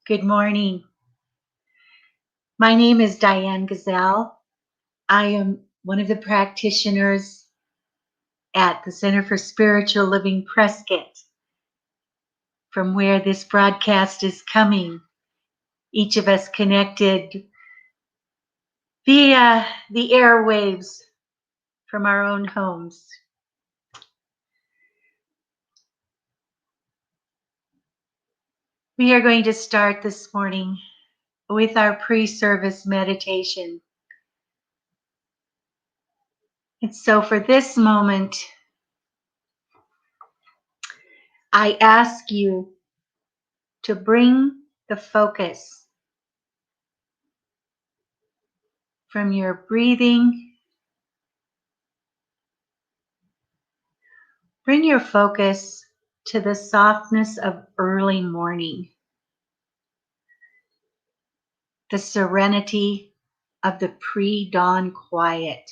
Good morning. My name is Diane Gazelle. I am one of the practitioners at the Center for Spiritual Living Prescott, from where this broadcast is coming. Each of us connected via the airwaves from our own homes. We are going to start this morning with our pre-service meditation. And so for this moment, I ask you to bring the focus from your breathing. Bring your focus to the softness of early morning, the serenity of the pre-dawn quiet.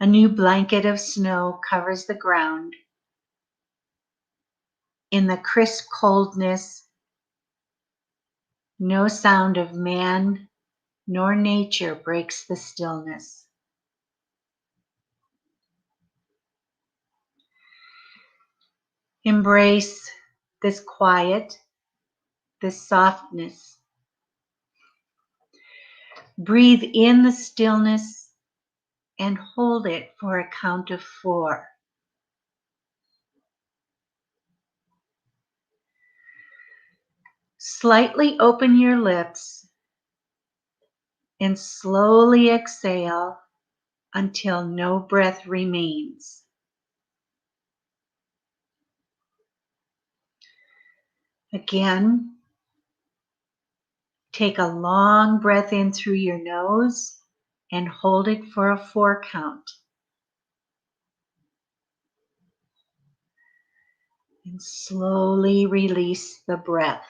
A new blanket of snow covers the ground. In the crisp coldness, no sound of man nor nature breaks the stillness. Embrace this quiet, this softness. Breathe in the stillness and hold it for a count of 4. Slightly open your lips and slowly exhale until no breath remains. Again, take a long breath in through your nose and hold it for a 4 count. And slowly release the breath.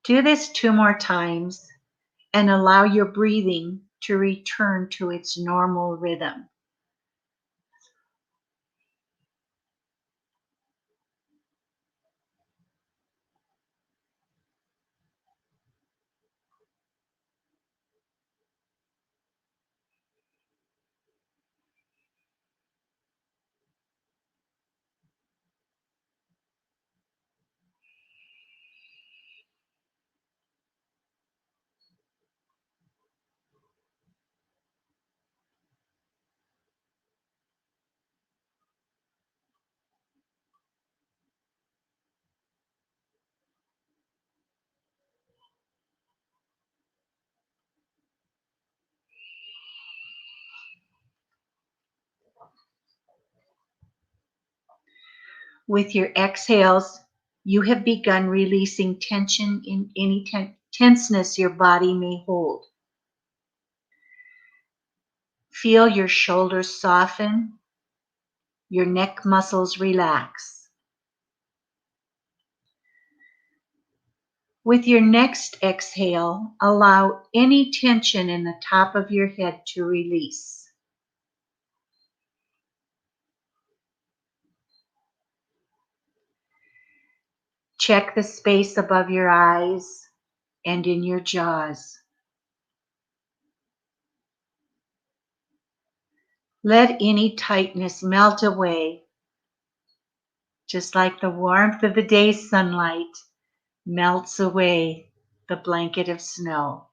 Do this 2 more times and allow your breathing to return to its normal rhythm. With your exhales, you have begun releasing tension in any tenseness your body may hold. Feel your shoulders soften, your neck muscles relax. With your next exhale, allow any tension in the top of your head to release. Check the space above your eyes and in your jaws. Let any tightness melt away, just like the warmth of the day's sunlight melts away the blanket of snow.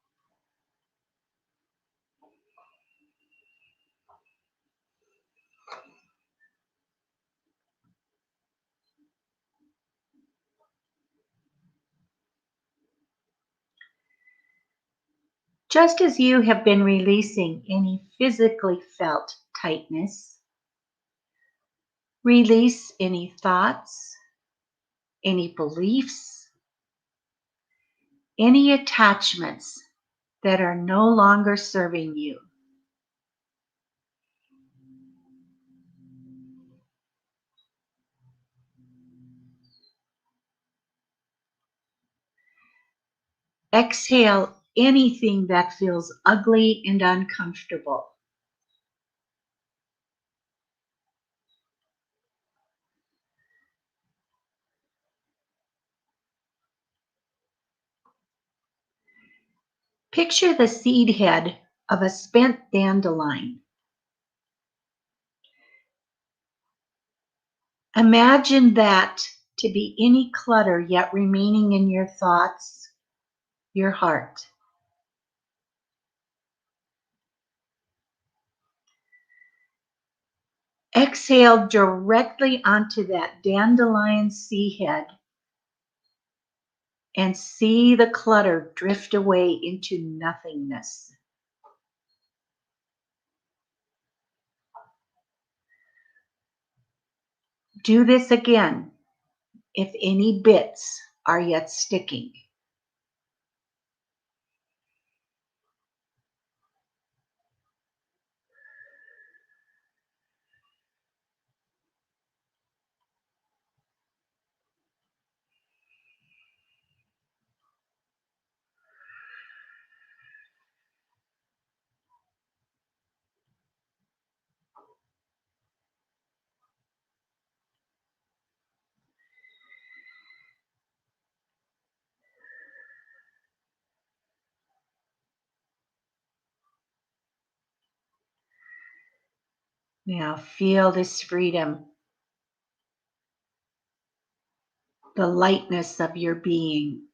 Just as you have been releasing any physically felt tightness, release any thoughts, any beliefs, any attachments that are no longer serving you. Exhale anything that feels ugly and uncomfortable. Picture the seed head of a spent dandelion. Imagine that to be any clutter yet remaining in your thoughts, your heart. Exhale directly onto that dandelion seed head and see the clutter drift away into nothingness. Do this again if any bits are yet sticking. Now feel this freedom, the lightness of your being.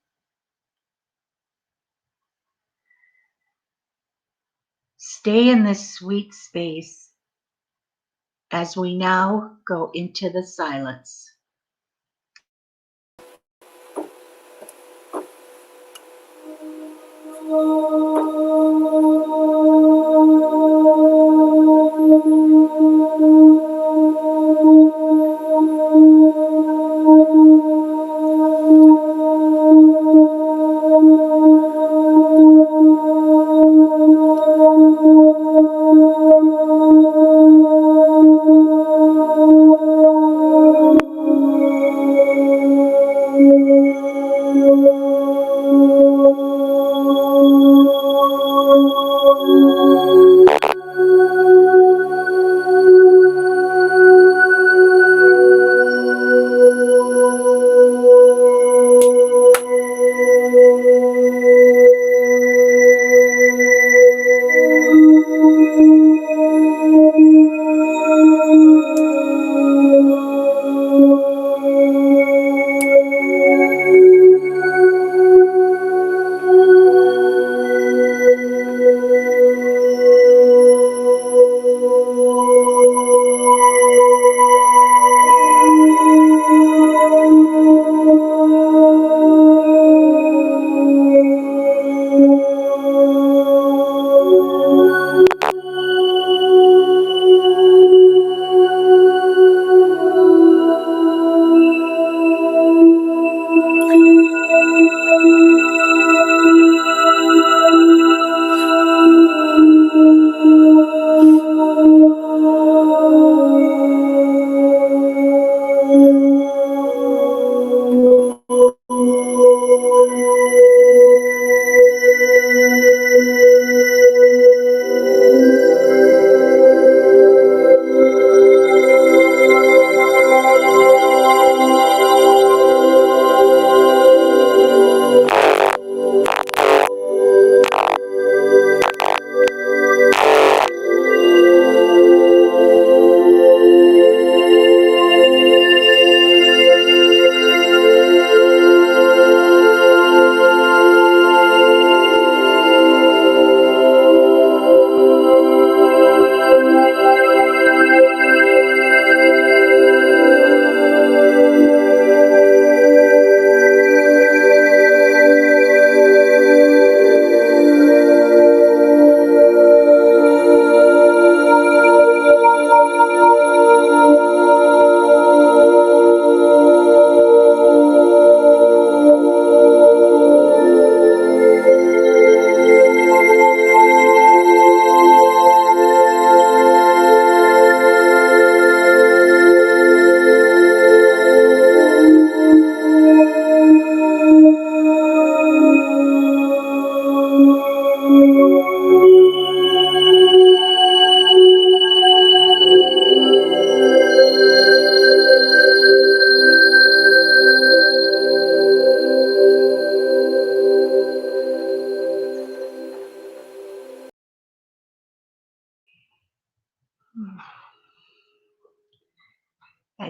Stay in this sweet space as we now go into the silence.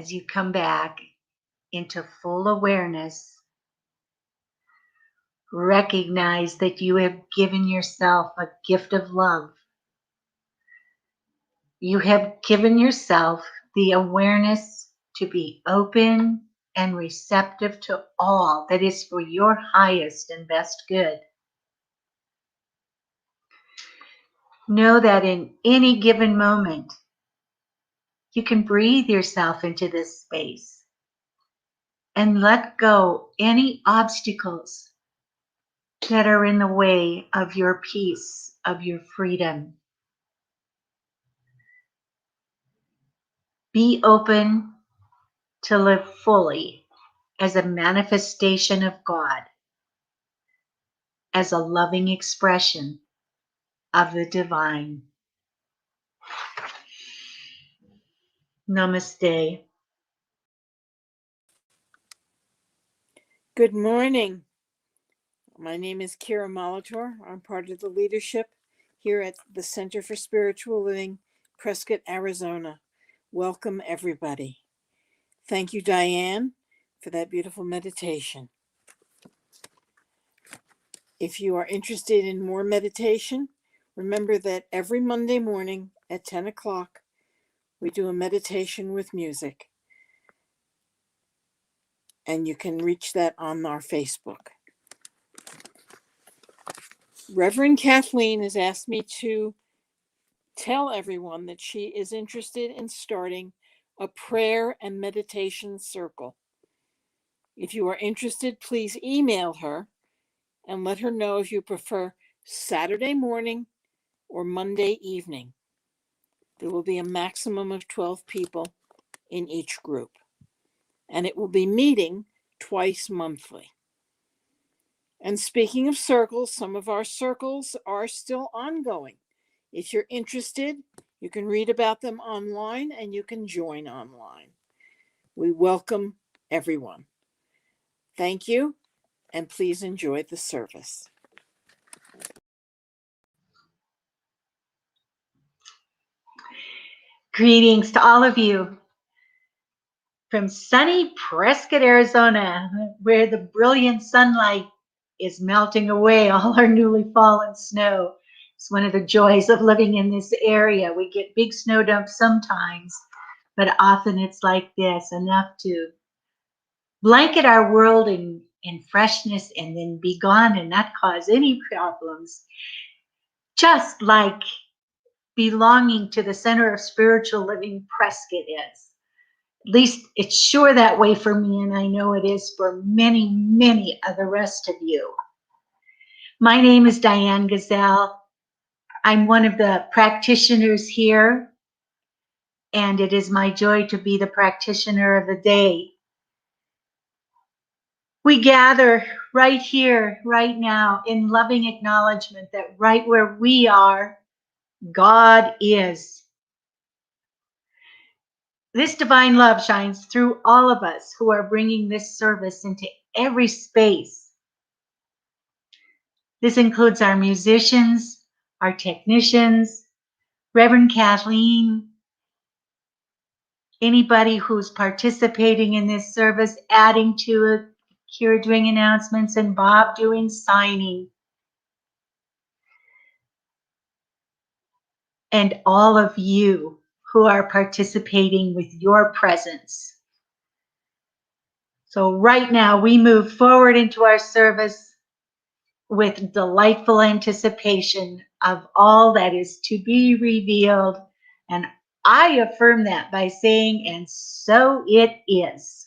as you come back into full awareness, recognize that you have given yourself a gift of love. You have given yourself the awareness to be open and receptive to all that is for your highest and best good. Know that in any given moment, you can breathe yourself into this space and let go any obstacles that are in the way of your peace, of your freedom. Be open to live fully as a manifestation of God, as a loving expression of the divine. Namaste. Good morning. My name is Kira Molitor. I'm part of the leadership here at the Center for Spiritual Living, Prescott, Arizona. Welcome, everybody. Thank you, Diane, for that beautiful meditation. If you are interested in more meditation, remember that every Monday morning at 10 o'clock, we do a meditation with music. And you can reach that on our Facebook. Reverend Kathleen has asked me to tell everyone that she is interested in starting a prayer and meditation circle. If you are interested, please email her and let her know if you prefer Saturday morning or Monday evening. There will be a maximum of 12 people in each group, and it will be meeting twice monthly. And speaking of circles, some of our circles are still ongoing. If you're interested, you can read about them online and you can join online. We welcome everyone. Thank you, and please enjoy the service. Greetings to all of you from sunny Prescott, Arizona, where the brilliant sunlight is melting away all our newly fallen snow. It's one of the joys of living in this area. We get big snow dumps sometimes, but often it's like this, enough to blanket our world in freshness and then be gone and not cause any problems. Just like belonging to the Center of Spiritual Living Prescott is. At least it's sure that way for me, and I know it is for many, many of the rest of you. My name is Diane Gazelle. I'm one of the practitioners here, and it is my joy to be the practitioner of the day. We gather right here, right now, in loving acknowledgement that right where we are, God is. This divine love shines through all of us who are bringing this service into every space. This includes our musicians, our technicians, Reverend Kathleen, anybody who's participating in this service, adding to it, Kira doing announcements, and Bob doing signing. And all of you who are participating with your presence. So right now we move forward into our service with delightful anticipation of all that is to be revealed. And I affirm that by saying, and so it is.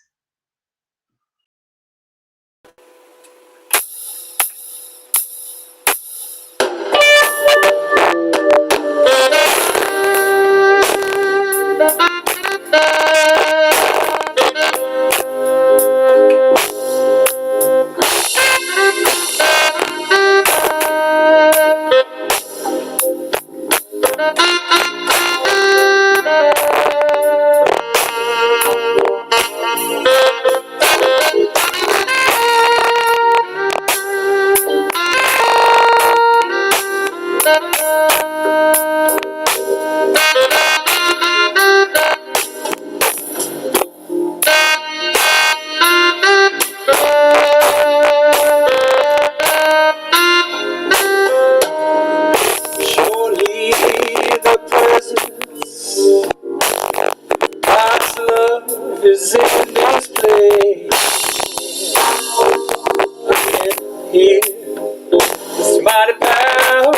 mighty power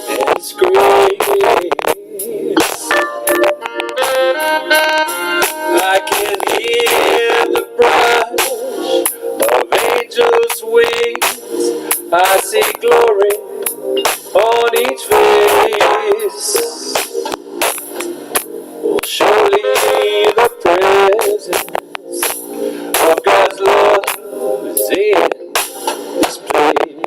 and His grace. I can hear the brush of angels' wings. I see glory on each face. Oh, surely the presence of God's love is in this place.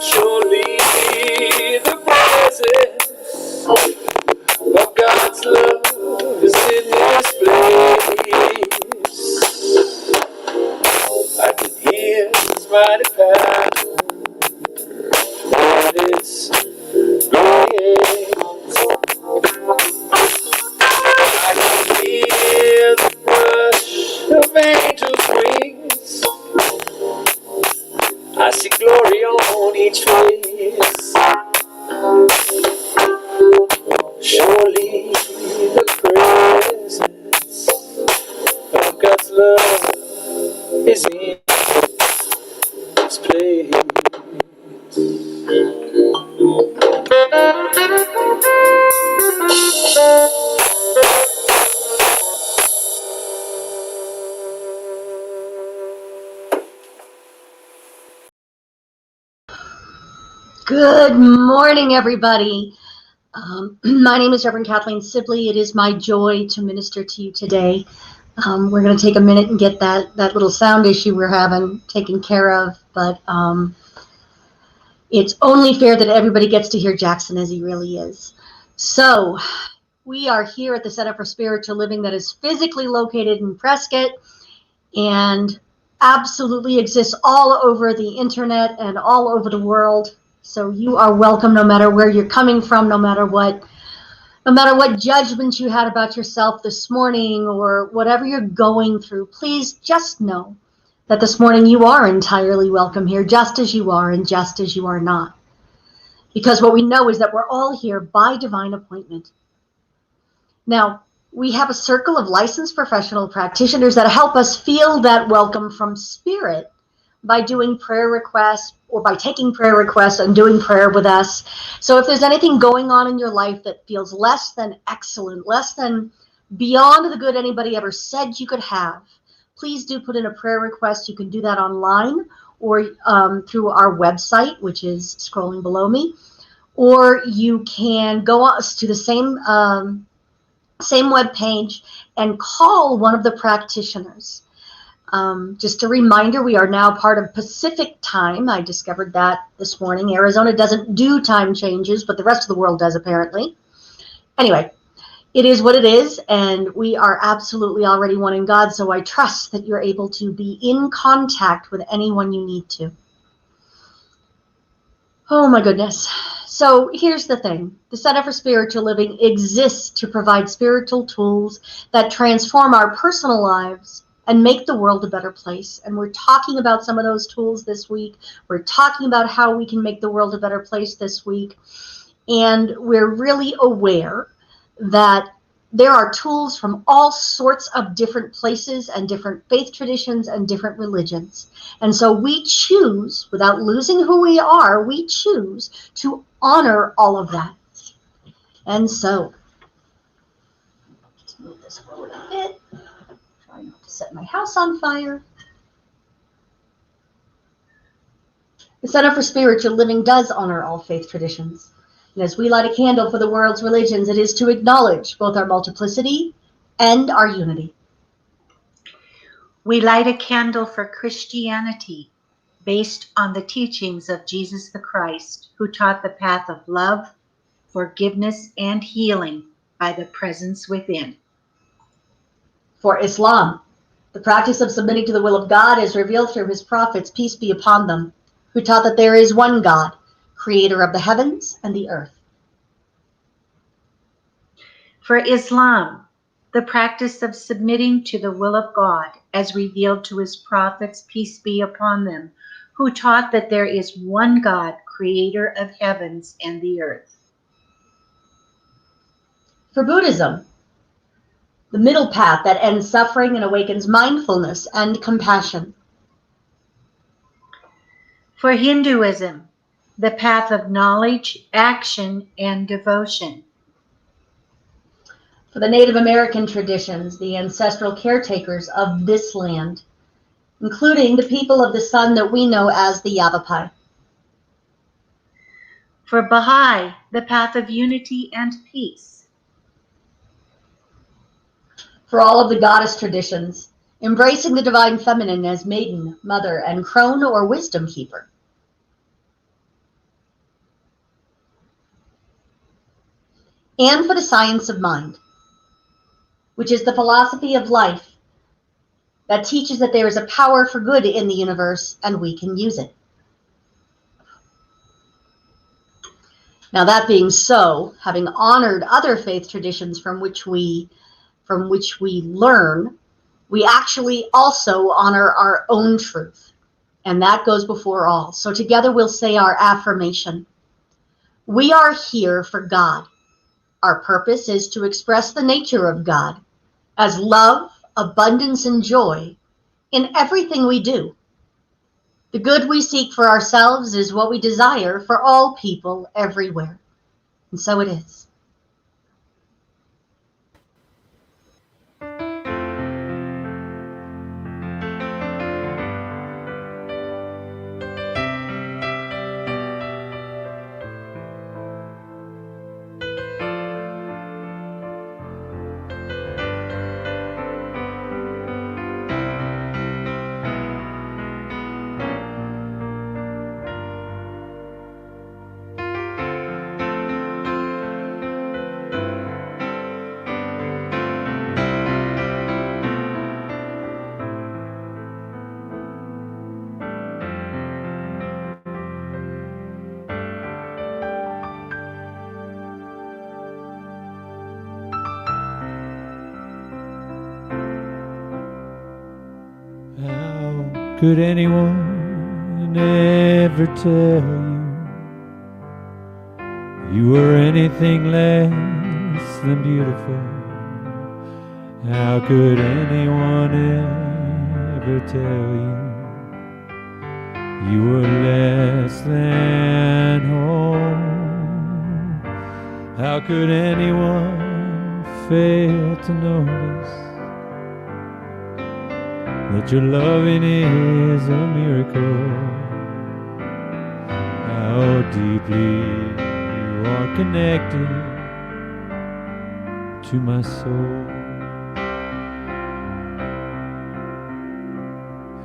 Surely the presence of God's love is in this place. I can hear His mighty power and His grace. I can hear the brush of angels' wings. I see glory on each face. Surely the presence of God's love is in this place. Good morning, everybody. My name is Reverend Kathleen Sibley. It is my joy to minister to you today. We're going to take a minute and get that little sound issue we're having taken care of, but it's only fair that everybody gets to hear Jackson as he really is. So we are here at the Center for Spiritual Living that is physically located in Prescott and absolutely exists all over the internet and all over the world. So you are welcome no matter where you're coming from, no matter what judgments you had about yourself this morning or whatever you're going through. Please just know that this morning you are entirely welcome here, just as you are and just as you are not. Because what we know is that we're all here by divine appointment. Now, we have a circle of licensed professional practitioners that help us feel that welcome from spirit by doing prayer requests or by taking prayer requests and doing prayer with us. So if there's anything going on in your life that feels less than excellent, less than beyond the good anybody ever said you could have, please do put in a prayer request. You can do that online or through our website, which is scrolling below me, or you can go on to the same web page and call one of the practitioners. Just a reminder, we are now part of Pacific time. I discovered that this morning. Arizona doesn't do time changes, but the rest of the world does apparently. Anyway, it is what it is, and we are absolutely already one in God, so I trust that you're able to be in contact with anyone you need to. Oh my goodness. So here's the thing. The Center for Spiritual Living exists to provide spiritual tools that transform our personal lives and make the world a better place. And we're talking about some of those tools this week. We're talking about how we can make the world a better place this week. And we're really aware that there are tools from all sorts of different places and different faith traditions and different religions. And so we choose, without losing who we are, we choose to honor all of that. And so, let's move this forward a bit. Try not to set my house on fire. The Center for Spiritual Living does honor all faith traditions. And as we light a candle for the world's religions, it is to acknowledge both our multiplicity and our unity. We light a candle for Christianity based on the teachings of Jesus the Christ, who taught the path of love, forgiveness, and healing by the presence within. For Islam, the practice of submitting to the will of God is revealed through his prophets, peace be upon them, who taught that there is one God, creator of the heavens and the earth. For Islam, the practice of submitting to the will of God as revealed to his prophets, peace be upon them, who taught that there is one God, creator of heavens and the earth. For Buddhism, the middle path that ends suffering and awakens mindfulness and compassion. For Hinduism, the path of knowledge, action, and devotion. For the Native American traditions, the ancestral caretakers of this land, including the people of the sun that we know as the Yavapai. For Baha'i, the path of unity and peace. For all of the goddess traditions, embracing the divine feminine as maiden, mother, and crone or wisdom keeper. And for the science of mind, which is the philosophy of life that teaches that there is a power for good in the universe and we can use it. Now, that being so, having honored other faith traditions from which we learn, we actually also honor our own truth, and that goes before all. So together we'll say our affirmation. We are here for God. Our purpose is to express the nature of God as love, abundance, and joy in everything we do. The good we seek for ourselves is what we desire for all people everywhere. And so it is. Could anyone ever tell you were anything less than beautiful? How could anyone ever tell you were less than whole? How could anyone fail to notice that your loving is a miracle? How deeply you are connected to my soul.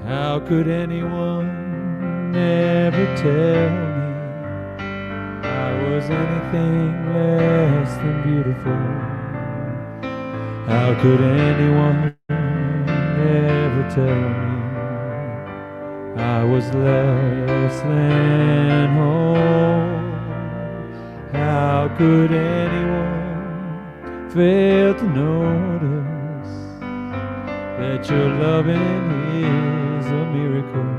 How could anyone ever tell me I was anything less than beautiful? How could anyone ever tell me I was less than whole? How could anyone fail to notice that your loving is a miracle?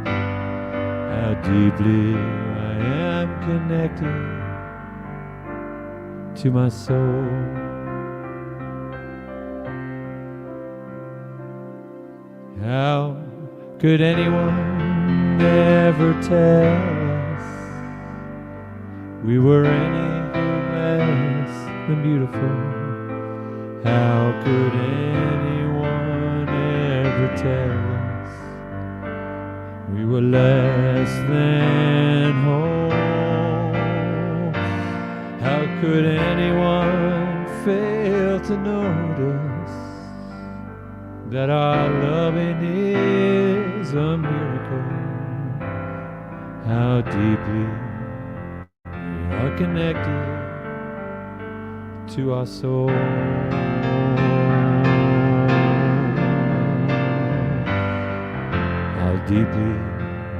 How deeply I am connected to my soul. How could anyone ever tell us we were anything less than beautiful? How could anyone ever tell us we were less than whole? How could anyone fail to notice that our loving is a miracle? how deeply we are connected to our soul. How deeply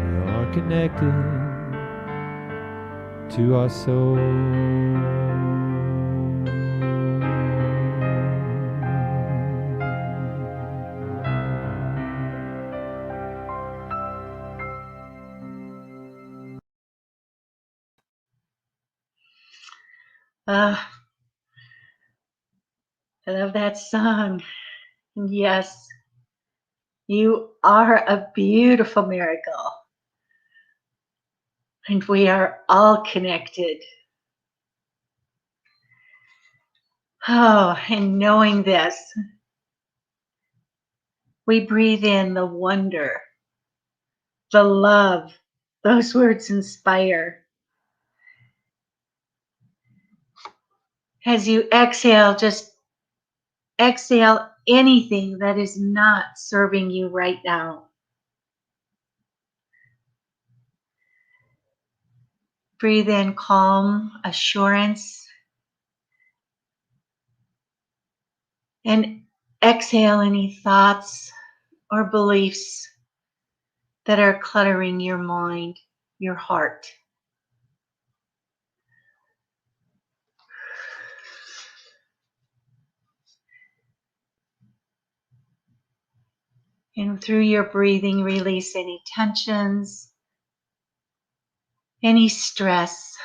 we are connected to our soul. Ah, I love that song. Yes, you are a beautiful miracle. And we are all connected. Oh, and knowing this, we breathe in the wonder, the love. Those words inspire. As you exhale, just exhale anything that is not serving you right now. Breathe in calm, assurance, and exhale any thoughts or beliefs that are cluttering your mind, your heart. And through your breathing, release any tensions, any stress.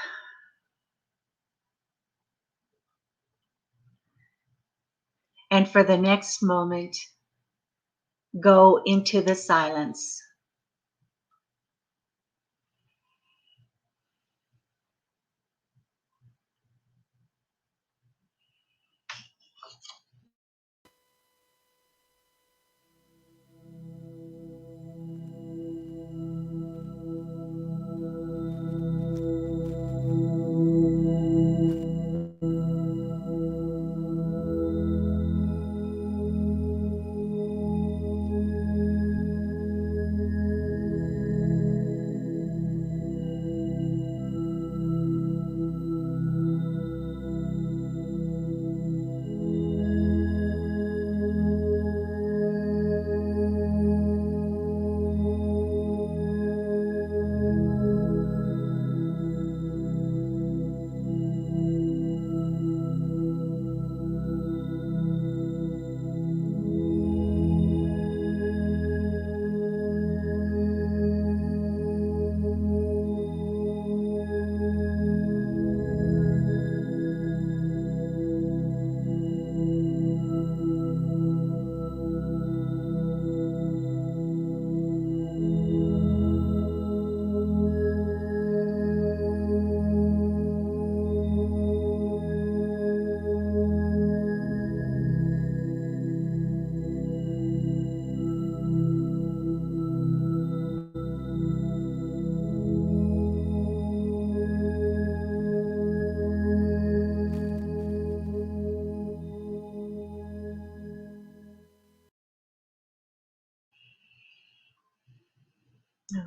And for the next moment, go into the silence.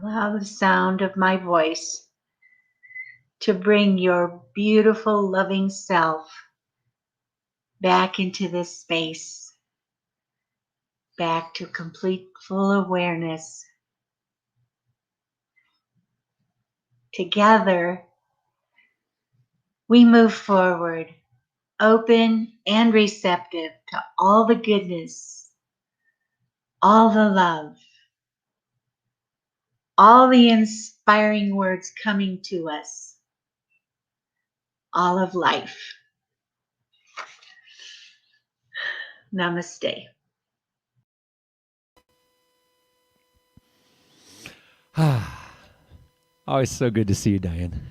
Allow the sound of my voice to bring your beautiful, loving self back into this space, back to complete full awareness. Together, we move forward, open and receptive to all the goodness, all the love, all the inspiring words coming to us, all of life. Namaste. Always so good to see you, Diane.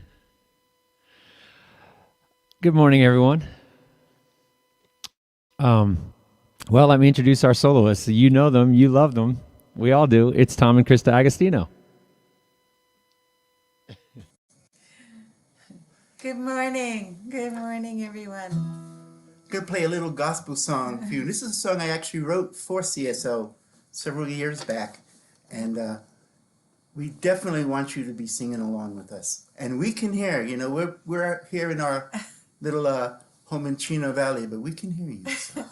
Good morning, everyone. Well, let me introduce our soloists. You know them, you love them. We all do. It's Tom and Krista Agostino. Good morning. Good morning, everyone. Gonna play a little gospel song for you. This is a song I actually wrote for CSL several years back, and we definitely want you to be singing along with us. And we can hear, you know, we're here in our little home in Chino Valley, but we can hear you. So.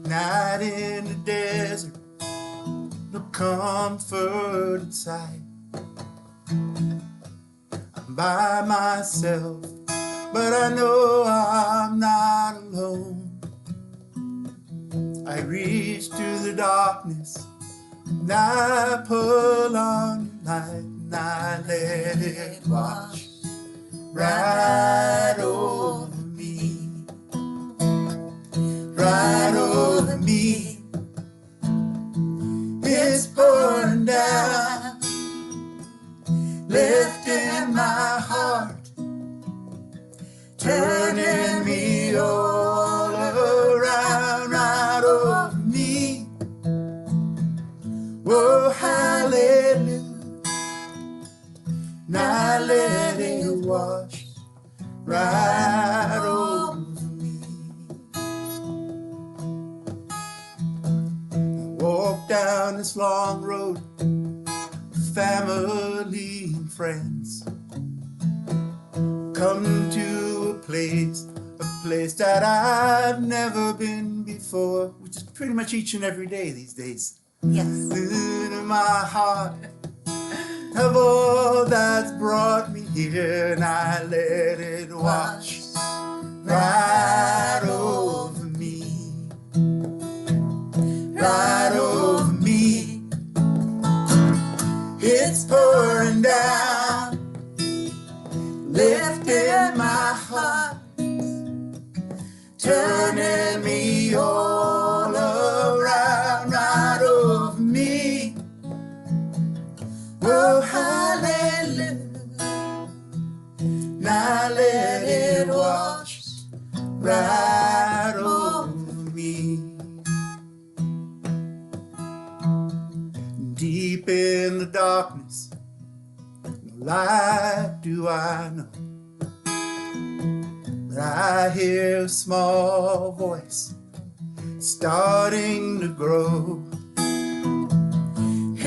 Night in the desert, no comfort inside. I'm by myself, but I know I'm not alone. I reach to the darkness, and I pull on the light, and I let it wash right over me, right over me. It's pouring down, lifting my heart, turning me all around, right over me. Oh, hallelujah. Now let it wash right over me. I walk down this long road with family and friends. Come to a place that I've never been before, which is pretty much each and every day these days. Yes. In my heart of all that's brought me here, and I let it wash right over me, right over me. It's pouring down, lifting my heart, turning me all around, right over me. Oh, hallelujah. Now let it wash right over me. Deep in the darkness, no light do I know, but I hear a small voice starting to grow.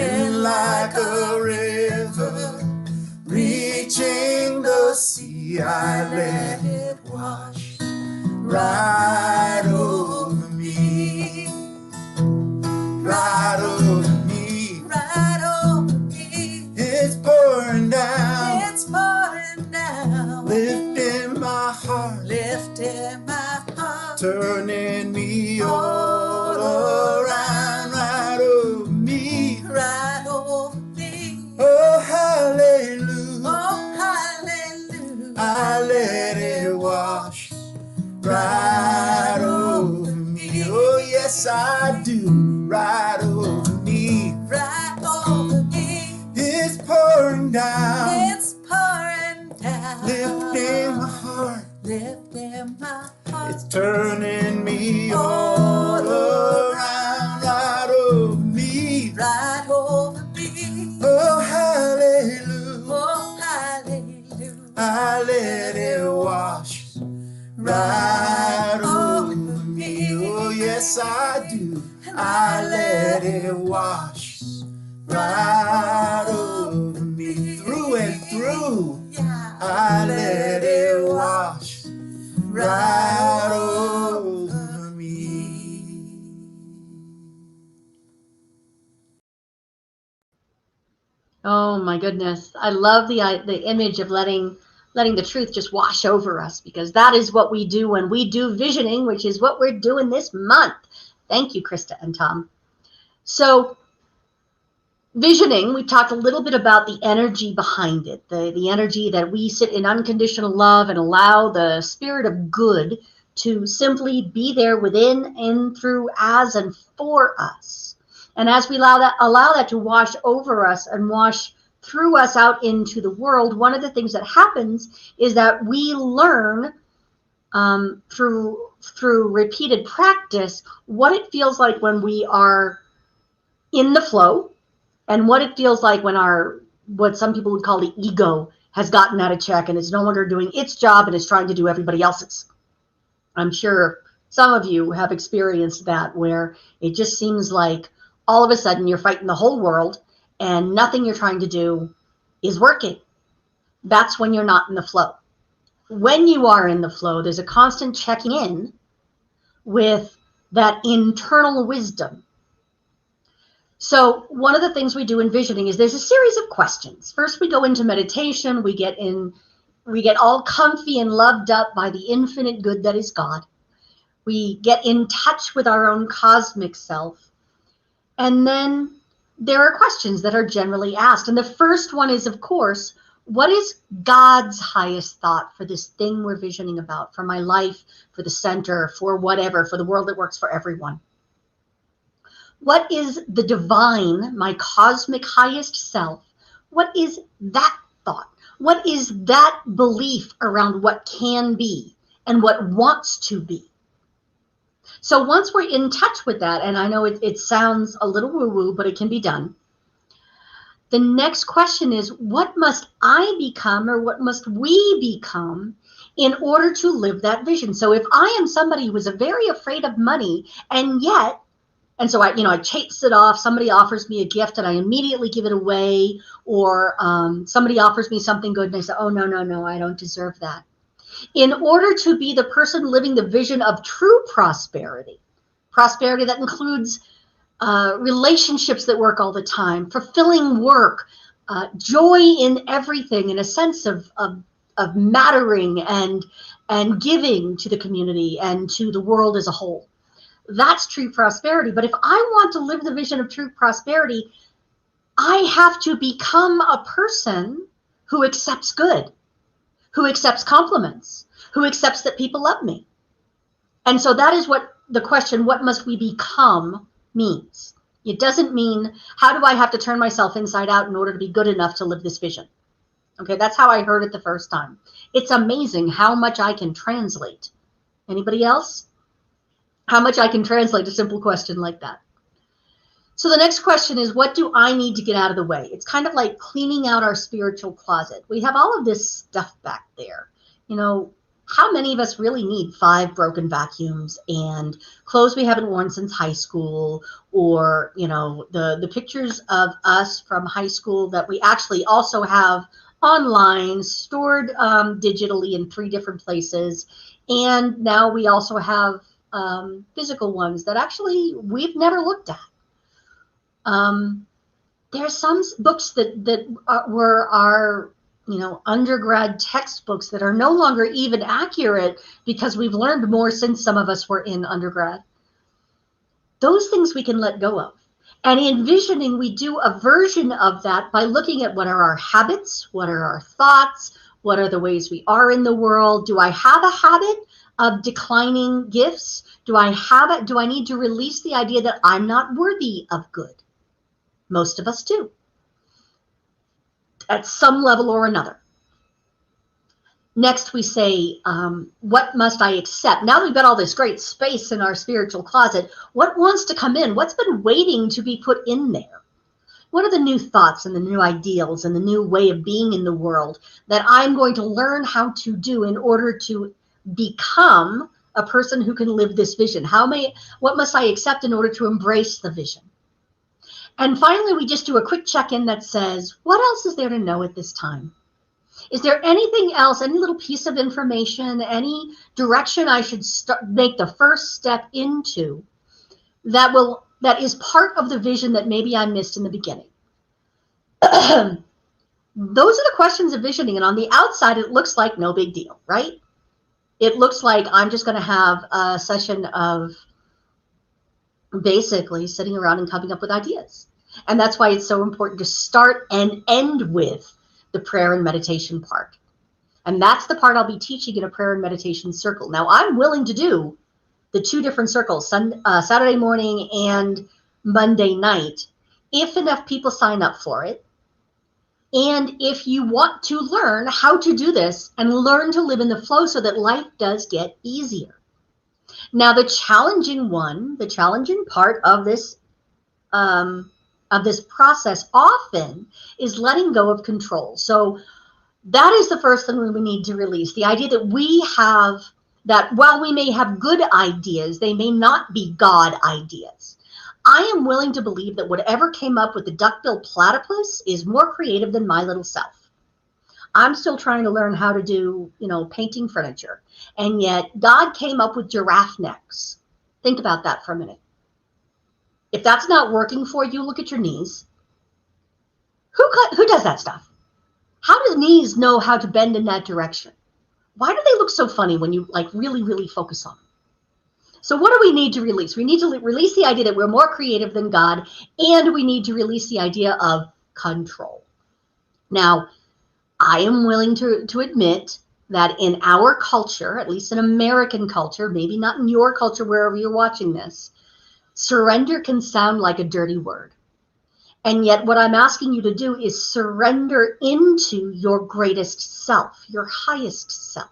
And like a river reaching the sea, I let it wash right over me, right over me, Right over me. it's pouring down, It's pouring down, lifting my heart, lifting my heart, turning me all around, right over me. right over me. Oh, hallelujah. Oh, hallelujah. I let it wash right over me. Oh, yes, I do. Right over me. Right over me. It's pouring down, It's pouring down, lifting my heart. lifting my heart. It's turning me all around, right over me. Right over me. Oh, hallelujah. Oh, hallelujah. I let it wash right over me. Oh, yes, I do. I let it wash right over me. Through and through, Yeah. I let it wash right over me. Oh my goodness. I love the image of letting the truth just wash over us, because that is what we do when we do visioning, which is what we're doing this month. Thank you, Krista and Tom. So visioning, we talked a little bit about the energy behind it, the energy that we sit in unconditional love and allow the spirit of good to simply be there within and through, as and for us. And as we allow that to wash over us and wash through us out into the world, one of the things that happens is that we learn through repeated practice what it feels like when we are in the flow, and what it feels like when what some people would call the ego has gotten out of check and is no longer doing its job and is trying to do everybody else's. I'm sure some of you have experienced that, where it just seems like all of a sudden you're fighting the whole world and nothing you're trying to do is working. That's when you're not in the flow. When you are in the flow, there's a constant checking in with that internal wisdom. So one of the things we do in visioning is there's a series of questions. First, we go into meditation. We get all comfy and loved up by the infinite good that is God. We get in touch with our own cosmic self. And then there are questions that are generally asked. And the first one is, of course, what is God's highest thought for this thing we're visioning about, for my life, for the center, for whatever, for the world that works for everyone? What is the divine, my cosmic highest self? What is that thought? What is that belief around what can be and what wants to be? So once we're in touch with that, and I know it sounds a little woo-woo, but it can be done. The next question is, what must I become, or what must we become in order to live that vision? So if I am somebody who is very afraid of money, and so I chase it off, somebody offers me a gift and I immediately give it away, or somebody offers me something good and I say, oh, no, I don't deserve that. In order to be the person living the vision of true prosperity that includes relationships that work all the time, fulfilling work, joy in everything, and a sense of mattering and giving to the community and to the world as a whole. That's true prosperity. But if I want to live the vision of true prosperity, I have to become a person who accepts good, who accepts compliments, who accepts that people love me. And so that is what the question, what must we become, means. It doesn't mean, how do I have to turn myself inside out in order to be good enough to live this vision? Okay, that's how I heard it the first time. It's amazing how much I can translate. Anybody else? How much I can translate a simple question like that. So the next question is, what do I need to get out of the way? It's kind of like cleaning out our spiritual closet. We have all of this stuff back there. How many of us really need 5 broken vacuums and clothes we haven't worn since high school, or, the pictures of us from high school that we actually also have online, stored digitally in 3 different places. And now we also have physical ones that actually we've never looked at. There are some books that were our undergrad textbooks that are no longer even accurate because we've learned more since some of us were in undergrad. Those things we can let go of. And in visioning, we do a version of that by looking at what are our habits, what are our thoughts, what are the ways we are in the world. Do I have a habit of declining gifts? Do I need to release the idea that I'm not worthy of good? Most of us do, at some level or another. Next, we say, what must I accept? Now that we've got all this great space in our spiritual closet, what wants to come in? What's been waiting to be put in there? What are the new thoughts and the new ideals and the new way of being in the world that I'm going to learn how to do in order to become a person who can live this vision? What must I accept in order to embrace the vision? And finally, we just do a quick check-in that says, what else is there to know at this time? Is there anything else, any little piece of information, any direction I should make the first step into that is part of the vision that maybe I missed in the beginning? Those are the questions of visioning. And on the outside, it looks like no big deal, right? It looks like I'm just going to have a session of basically sitting around and coming up with ideas. And that's why it's so important to start and end with the prayer and meditation part. And that's the part I'll be teaching in a prayer and meditation circle. Now, I'm willing to do the 2 different circles, Saturday morning and Monday night, if enough people sign up for it. And if you want to learn how to do this and learn to live in the flow so that life does get easier. Now, the challenging part of this process often is letting go of control. So that is the first thing we need to release. The idea that we have that while we may have good ideas, they may not be God ideas. I am willing to believe that whatever came up with the duckbill platypus is more creative than my little self. I'm still trying to learn how to do, painting furniture. And yet God came up with giraffe necks. Think about that for a minute. If that's not working for you, look at your knees. Who does that stuff? How do knees know how to bend in that direction? Why do they look so funny when you really, really focus on them? So what do we need to release? We need to release the idea that we're more creative than God, and we need to release the idea of control. Now, I am willing to admit that in our culture, at least in American culture, maybe not in your culture wherever you're watching this, surrender can sound like a dirty word. And yet what I'm asking you to do is surrender into your greatest self, your highest self.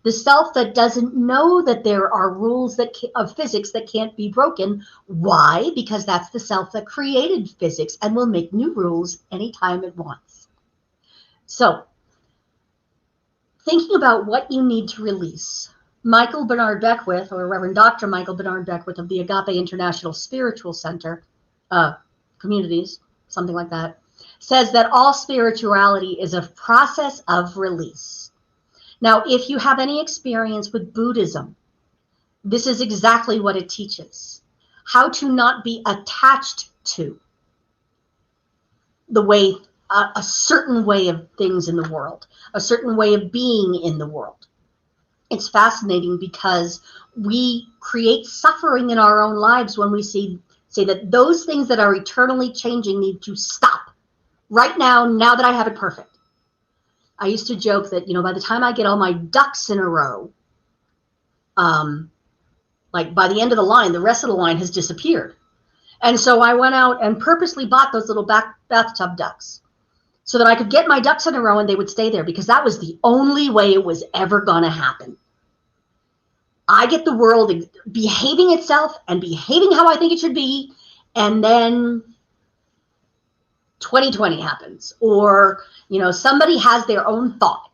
The self that doesn't know that there are rules of physics that can't be broken. Why? Because that's the self that created physics and will make new rules anytime it wants. So, thinking about what you need to release, Michael Bernard Beckwith, or Reverend Dr. Michael Bernard Beckwith of the Agape International Spiritual Center, communities, something like that, says that all spirituality is a process of release. Now, if you have any experience with Buddhism, this is exactly what it teaches. How to not be attached to the way, a certain way of things in the world, a certain way of being in the world. It's fascinating because we create suffering in our own lives when we say that those things that are eternally changing need to stop right now that I have it perfect. I used to joke that, by the time I get all my ducks in a row, by the end of the line, the rest of the line has disappeared. And so I went out and purposely bought those little bathtub ducks so that I could get my ducks in a row and they would stay there, because that was the only way it was ever going to happen. I get the world behaving itself and behaving how I think it should be, and then 2020 happens, or somebody has their own thought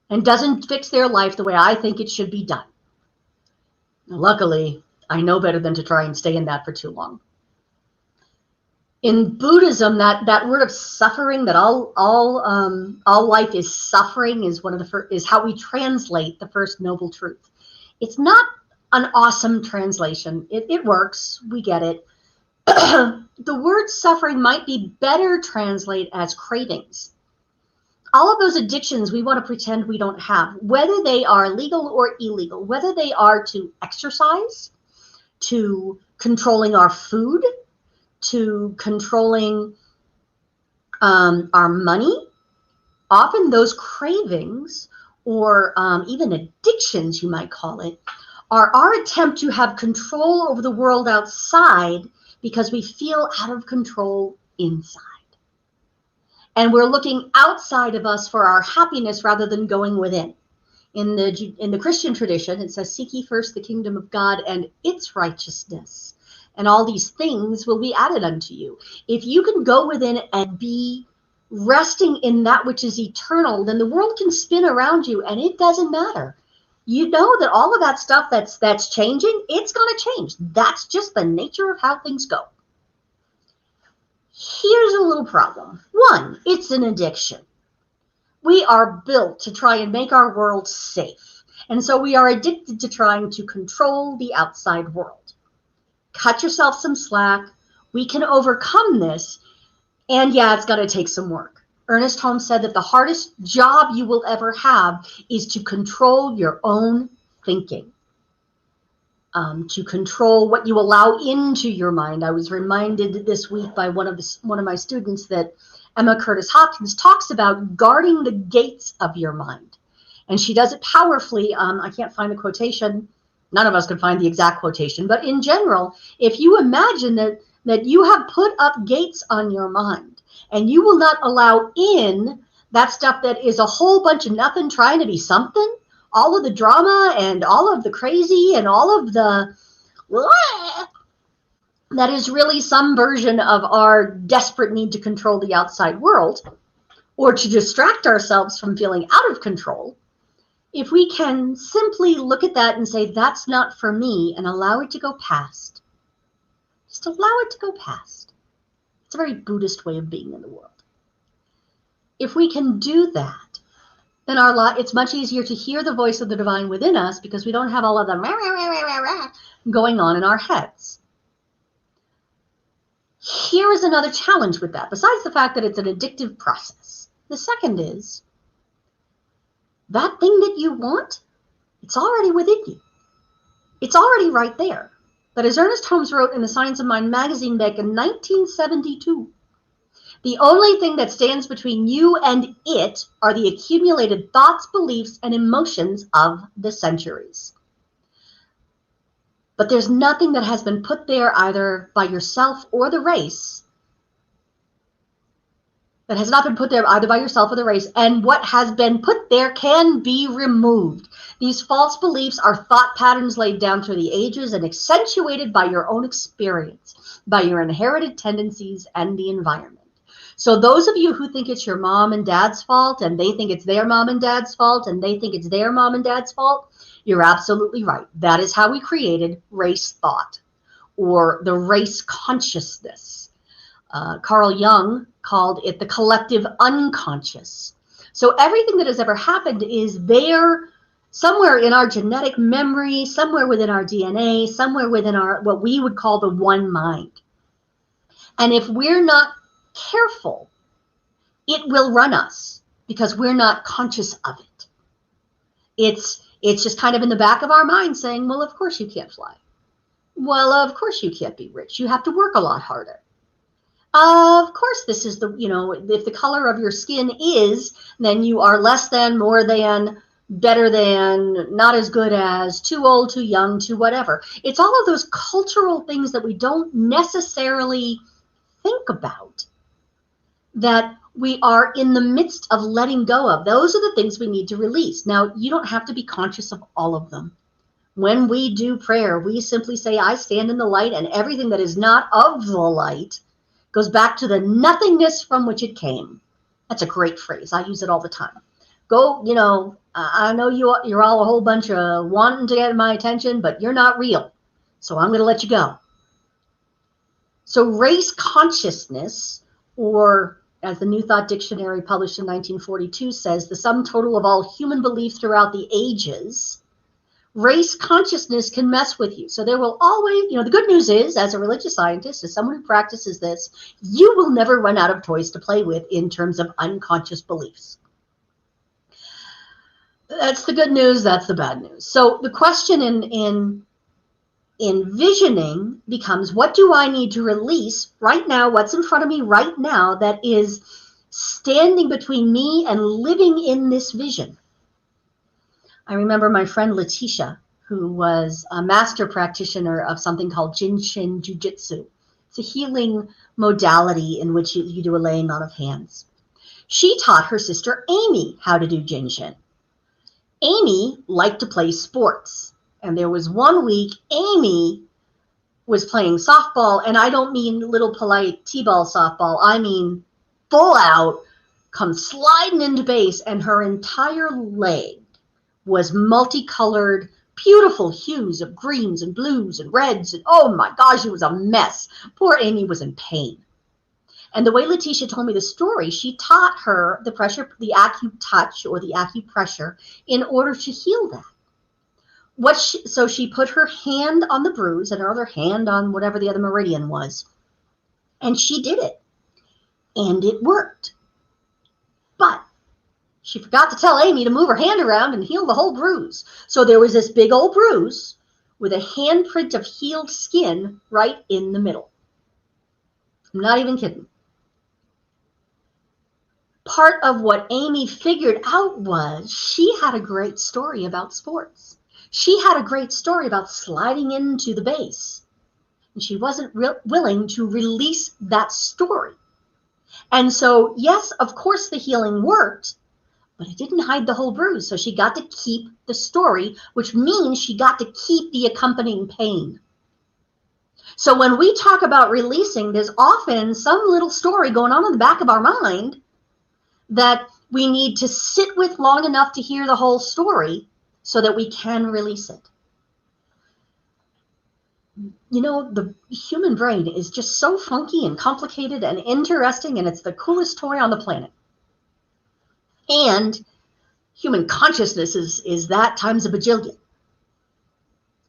and doesn't fix their life the way I think it should be done. Luckily, I know better than to try and stay in that for too long. In Buddhism, that word of suffering, that all life is suffering, is is how we translate the first noble truth. It's not an awesome translation. It works. We get it. The word suffering might be better translated as cravings. All of those addictions we want to pretend we don't have, whether they are legal or illegal, whether they are to exercise, to controlling our food, to controlling our money. Often those cravings, or even addictions, you might call it, are our attempt to have control over the world outside because we feel out of control inside. And we're looking outside of us for our happiness rather than going within. In the Christian tradition, it says, "Seek ye first the kingdom of God and its righteousness, and all these things will be added unto you." If you can go within and be resting in that which is eternal, then the world can spin around you and it doesn't matter. You know that all of that stuff that's changing, it's going to change. That's just the nature of how things go. Here's a little problem. One, it's an addiction. We are built to try and make our world safe. And so we are addicted to trying to control the outside world. Cut yourself some slack. We can overcome this. And yeah, it's going to take some work. Ernest Holmes said that the hardest job you will ever have is to control your own thinking, to control what you allow into your mind. I was reminded this week by one of my students that Emma Curtis Hopkins talks about guarding the gates of your mind. And she does it powerfully. I can't find the quotation. None of us can find the exact quotation. But in general, if you imagine that you have put up gates on your mind, and you will not allow in that stuff that is a whole bunch of nothing trying to be something, all of the drama and all of the crazy and all of the that is really some version of our desperate need to control the outside world or to distract ourselves from feeling out of control, if we can simply look at that and say, that's not for me, and allow it to go past, just allow it to go past. It's a very Buddhist way of being in the world. If we can do that, then it's much easier to hear the voice of the divine within us, because we don't have all of the rah, rah, rah, rah, rah, going on in our heads. Here is another challenge with that, besides the fact that it's an addictive process. The second is, that thing that you want, it's already within you. It's already right there. But as Ernest Holmes wrote in the Science of Mind magazine back in 1972, the only thing that stands between you and it are the accumulated thoughts, beliefs, and emotions of the centuries. But there's nothing that has been put there either by yourself or the race, that has not been put there either by yourself or the race, and what has been put there can be removed. These false beliefs are thought patterns laid down through the ages and accentuated by your own experience, by your inherited tendencies and the environment. So those of you who think it's your mom and dad's fault, and they think it's their mom and dad's fault, and they think it's their mom and dad's fault, you're absolutely right. That is how we created race thought, or the race consciousness. Carl Jung called it the collective unconscious. So everything that has ever happened is there somewhere in our genetic memory, somewhere within our DNA, somewhere within our what we would call the one mind. And if we're not careful, it will run us because we're not conscious of it. It's just kind of in the back of our mind saying, well, of course you can't fly. Well, of course you can't be rich. You have to work a lot harder. Of course, this is the, if the color of your skin is, then you are less than, more than, better than, not as good as, too old, too young, too whatever. It's all of those cultural things that we don't necessarily think about, that we are in the midst of letting go of. Those are the things we need to release. Now, you don't have to be conscious of all of them. When we do prayer, we simply say, I stand in the light, and everything that is not of the light goes back to the nothingness from which it came. That's a great phrase. I use it all the time. Go, I know you're all a whole bunch of wanting to get my attention, but you're not real. So I'm going to let you go. So race consciousness, or as the New Thought Dictionary published in 1942 says, the sum total of all human belief throughout the ages, race consciousness can mess with you. So there will always, the good news is, as a religious scientist, as someone who practices this, you will never run out of toys to play with in terms of unconscious beliefs. That's the good news, that's the bad news. So the question in envisioning becomes, what do I need to release right now? What's in front of me right now that is standing between me and living in this vision? I remember my friend Letitia, who was a master practitioner of something called Jinshin Jiu-Jitsu. It's a healing modality in which you do a laying on of hands. She taught her sister Amy how to do Jinshin. Amy liked to play sports. And there was one week Amy was playing softball, and I don't mean little polite t-ball softball. I mean full out, come sliding into base, and her entire leg was multicolored, beautiful hues of greens and blues and reds. And oh my gosh, it was a mess. Poor Amy was in pain. And the way Letitia told me the story, she taught her the acu-touch or the acupressure in order to heal that. So she put her hand on the bruise and her other hand on whatever the other meridian was. And she did it. And it worked. But she forgot to tell Amy to move her hand around and heal the whole bruise. So there was this big old bruise with a handprint of healed skin right in the middle. I'm not even kidding. Part of what Amy figured out was she had a great story about sports. She had a great story about sliding into the base. And she wasn't willing to release that story. And so, yes, of course the healing worked, but it didn't hide the whole bruise. So she got to keep the story, which means she got to keep the accompanying pain. So when we talk about releasing, there's often some little story going on in the back of our mind that we need to sit with long enough to hear the whole story so that we can release it. You know, the human brain is just so funky and complicated and interesting, and it's the coolest toy on the planet. And human consciousness is that times a bajillion.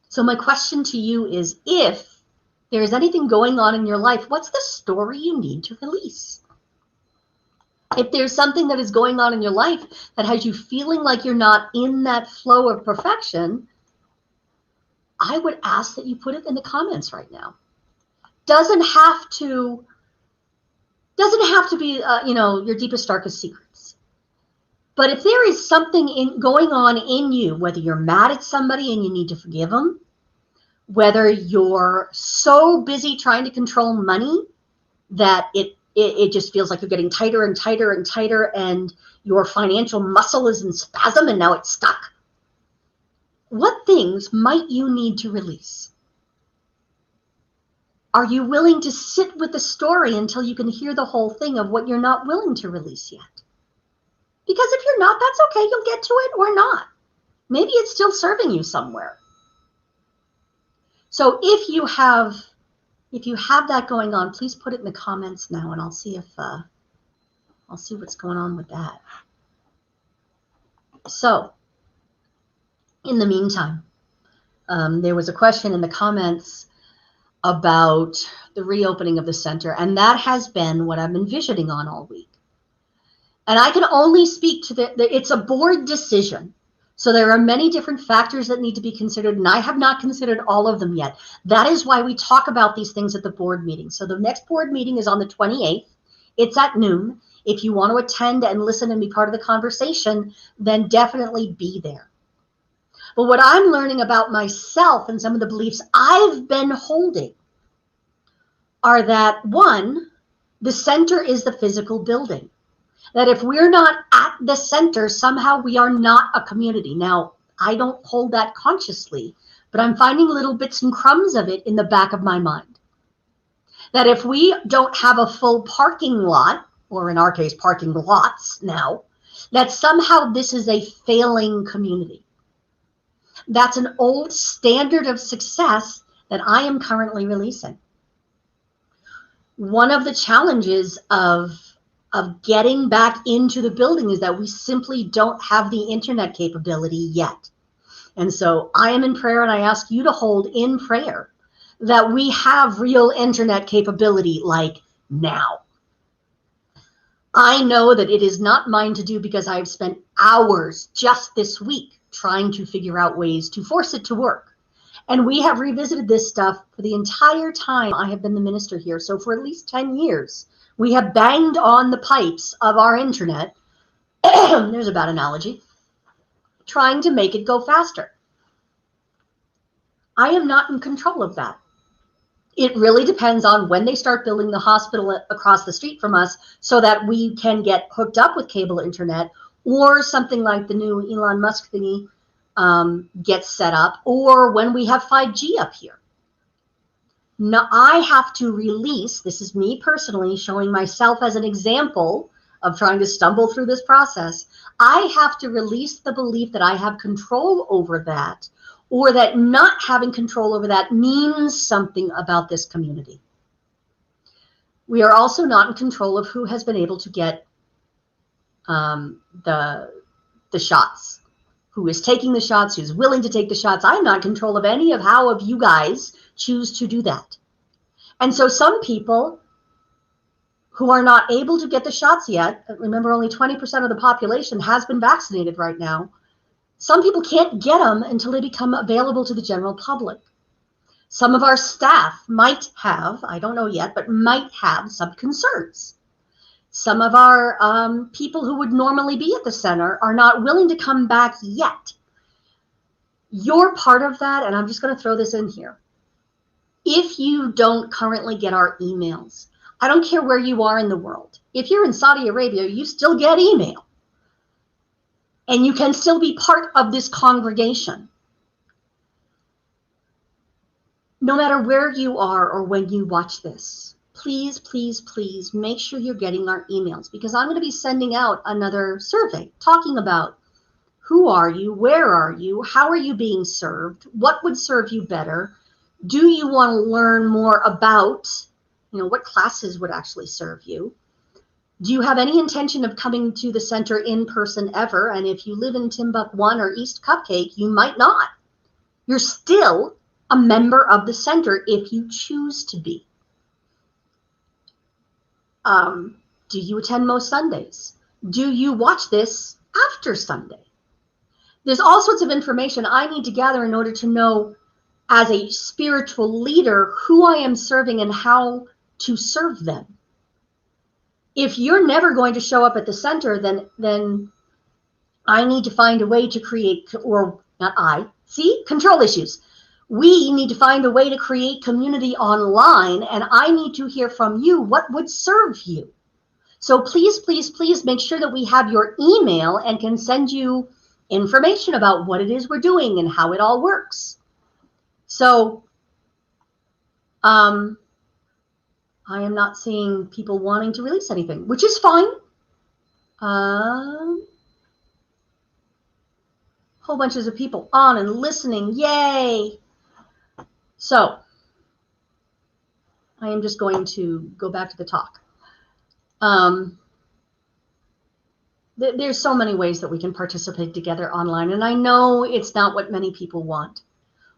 So my question to you is, if there's anything going on in your life, what's the story you need to release? If there's something that is going on in your life that has you feeling like you're not in that flow of perfection, I would ask that you put it in the comments right now. Doesn't have to be, your deepest, darkest secrets. But if there is something going on in you, whether you're mad at somebody and you need to forgive them, whether you're so busy trying to control money that it just feels like you're getting tighter and tighter and tighter, and your financial muscle is in spasm and now it's stuck. What things might you need to release? Are you willing to sit with the story until you can hear the whole thing of what you're not willing to release yet? Because if you're not, that's okay. You'll get to it or not. Maybe it's still serving you somewhere. So if you have that going on, please put it in the comments now, and I'll see what's going on with that. So, in the meantime, there was a question in the comments about the reopening of the center, and that has been what I've been visioning on all week. And I can only speak to it's a board decision. So there are many different factors that need to be considered, and I have not considered all of them yet. That is why we talk about these things at the board meeting. So the next board meeting is on the 28th. It's at noon. If you want to attend and listen and be part of the conversation, then definitely be there. But what I'm learning about myself and some of the beliefs I've been holding are that, one, the center is the physical building. That if we're not at the center, somehow we are not a community. Now, I don't hold that consciously, but I'm finding little bits and crumbs of it in the back of my mind. That if we don't have a full parking lot, or in our case, parking lots now, that somehow this is a failing community. That's an old standard of success that I am currently releasing. One of the challenges of getting back into the building is that we simply don't have the internet capability yet. And so I am in prayer, and I ask you to hold in prayer that we have real internet capability like now. I know that it is not mine to do because I've spent hours just this week trying to figure out ways to force it to work. And we have revisited this stuff for the entire time I have been the minister here. So for at least 10 years, we have banged on the pipes of our internet, there's a bad analogy, trying to make it go faster. I am not in control of that. It really depends on when they start building the hospital across the street from us so that we can get hooked up with cable internet, or something like the new Elon Musk thingy gets set up, or when we have 5G up here. Now, I have to release, this is me personally showing myself as an example of trying to stumble through this process. I have to release the belief that I have control over that, or that not having control over that means something about this community. We are also not in control of who has been able to get the shots, who is taking the shots, who's willing to take the shots. I'm not in control of any of how of you guys choose to do that. And so some people who are not able to get the shots yet, remember only 20% of the population has been vaccinated right now. Some people can't get them until they become available to the general public. Some of our staff might have, I don't know yet, but might have some concerns. Some of our people who would normally be at the center are not willing to come back yet. You're part of that, and I'm just going to throw this in here. If you don't currently get our emails, I don't care where you are in the world. If you're in Saudi Arabia, you still get email. And you can still be part of this congregation. No matter where you are or when you watch this, please, please, please make sure you're getting our emails, because I'm going to be sending out another survey talking about who are you, where are you, how are you being served, what would serve you better, do you want to learn more about, what classes would actually serve you, do you have any intention of coming to the center in person ever, and if you live in Timbuk 1 or East Cupcake, you might not. You're still a member of the center if you choose to be. Do you attend most Sundays? Do you watch this after Sunday? There's all sorts of information I need to gather in order to know, as a spiritual leader, who I am serving and how to serve them. If you're never going to show up at the center, then I need to find a way to create, or not I, see, control issues. We need to find a way to create community online, and I need to hear from you what would serve you. So please, please, please make sure that we have your email and can send you information about what it is we're doing and how it all works. So I am not seeing people wanting to release anything, which is fine. Whole bunches of people on and listening. Yay! So I am just going to go back to the talk. There's so many ways that we can participate together online, and I know it's not what many people want.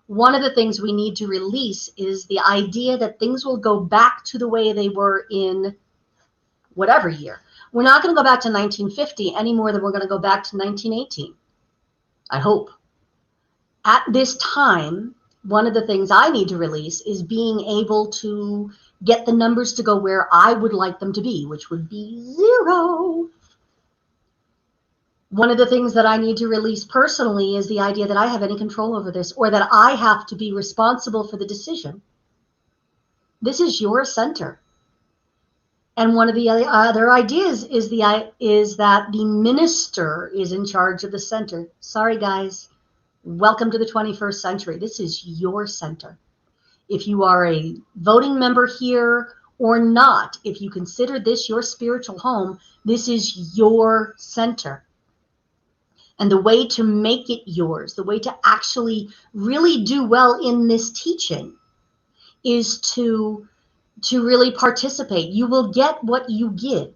One of the things we need to release is the idea that things will go back to the way they were in whatever year. We're not going to go back to 1950 any more than we're going to go back to 1918. I hope. At this time, one of the things I need to release is being able to get the numbers to go where I would like them to be, which would be 0. One of the things that I need to release personally is the idea that I have any control over this, or that I have to be responsible for the decision. This is your center. And one of the other ideas is that the minister is in charge of the center. Sorry, guys. Welcome to the 21st century. This is your center. If you are a voting member here or not, if you consider this your spiritual home, this is your center. And the way to make it yours, the way to actually really do well in this teaching, is to really participate. You will get what you give.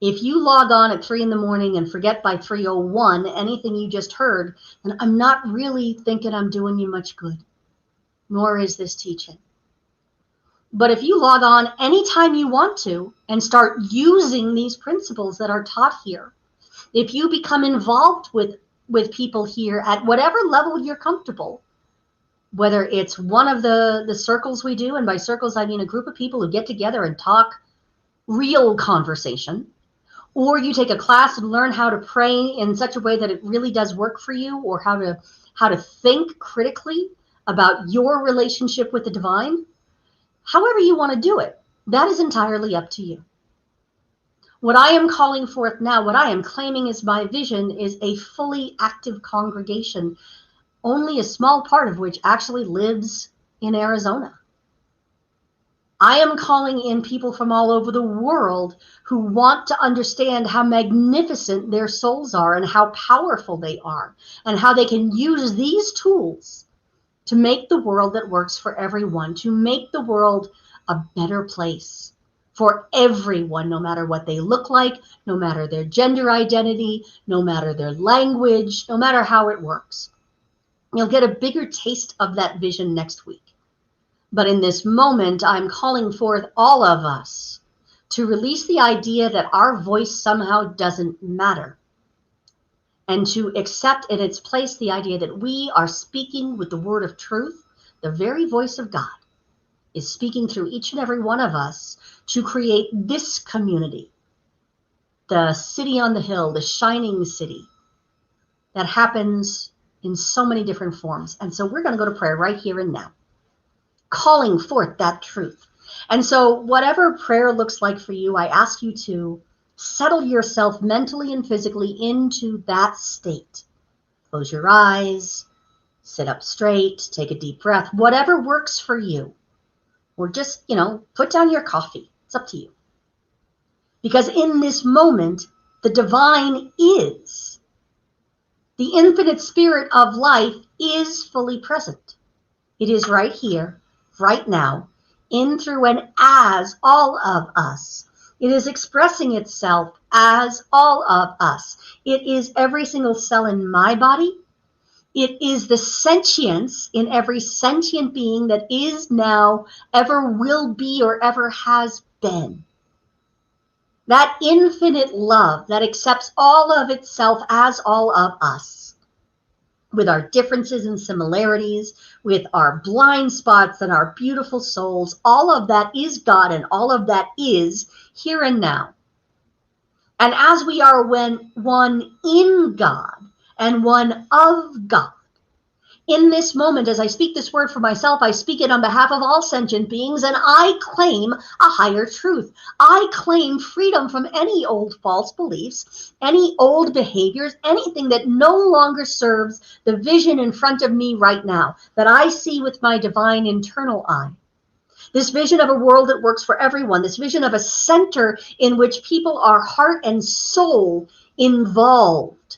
If you log on at 3 in the morning and forget by 3:01 anything you just heard, then I'm not really thinking I'm doing you much good, nor is this teaching. But if you log on anytime you want to and start using these principles that are taught here, if you become involved with people here at whatever level you're comfortable, whether it's one of the circles we do, and by circles I mean a group of people who get together and talk real conversation, or you take a class and learn how to pray in such a way that it really does work for you, or how to think critically about your relationship with the divine, however you want to do it, that is entirely up to you. What I am calling forth now, what I am claiming as my vision, is a fully active congregation, only a small part of which actually lives in Arizona. I am calling in people from all over the world who want to understand how magnificent their souls are and how powerful they are, and how they can use these tools to make the world that works for everyone, to make the world a better place for everyone, no matter what they look like, no matter their gender identity, no matter their language, no matter how it works. You'll get a bigger taste of that vision next week. But in this moment, I'm calling forth all of us to release the idea that our voice somehow doesn't matter, and to accept in its place the idea that we are speaking with the word of truth. The very voice of God is speaking through each and every one of us to create this community, the city on the hill, the shining city that happens in so many different forms. And so we're going to go to prayer right here and now, calling forth that truth. And so whatever prayer looks like for you, I ask you to settle yourself mentally and physically into that state. Close your eyes, sit up straight, take a deep breath, whatever works for you. or just, put down your coffee. It's up to you. Because in this moment, the divine is. The infinite spirit of life is fully present. It is right here, right now, in, through, and as all of us. It is expressing itself as all of us. It is every single cell in my body. It is the sentience in every sentient being that is now, ever will be, or ever has been. That infinite love that accepts all of itself as all of us, with our differences and similarities, with our blind spots and our beautiful souls, all of that is God, and all of that is here and now. And as we are one in God and one of God, in this moment, as I speak this word for myself, I speak it on behalf of all sentient beings, and I claim a higher truth. I claim freedom from any old false beliefs, any old behaviors, anything that no longer serves the vision in front of me right now, that I see with my divine internal eye. This vision of a world that works for everyone, this vision of a center in which people are heart and soul involved.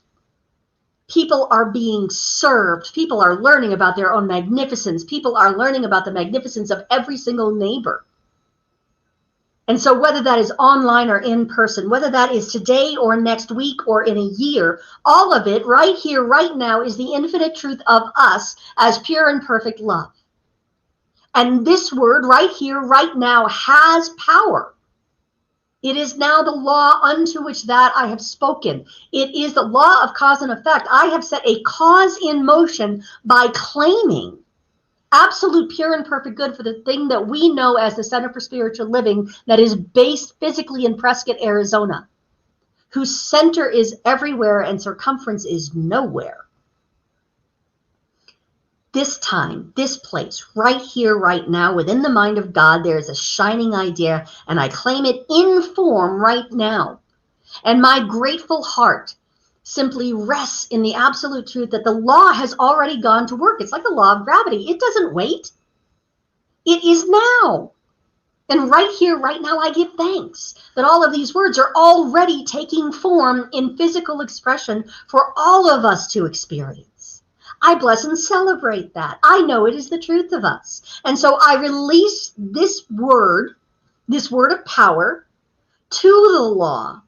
People are being served. People are learning about their own magnificence. People are learning about the magnificence of every single neighbor. And so whether that is online or in person, whether that is today or next week or in a year, all of it right here, right now is the infinite truth of us as pure and perfect love. And this word right here, right now has power. It is now the law unto which that I have spoken. It is the law of cause and effect. I have set a cause in motion by claiming absolute, pure, and perfect good for the thing that we know as the Center for Spiritual Living, that is based physically in Prescott, Arizona, whose center is everywhere and circumference is nowhere. This time, this place, right here, right now, within the mind of God, there is a shining idea, and I claim it in form right now. And my grateful heart simply rests in the absolute truth that the law has already gone to work. It's like the law of gravity. It doesn't wait. It is now. And right here, right now, I give thanks that all of these words are already taking form in physical expression for all of us to experience. I bless and celebrate that. I know it is the truth of us. And so I release this word of power to the law,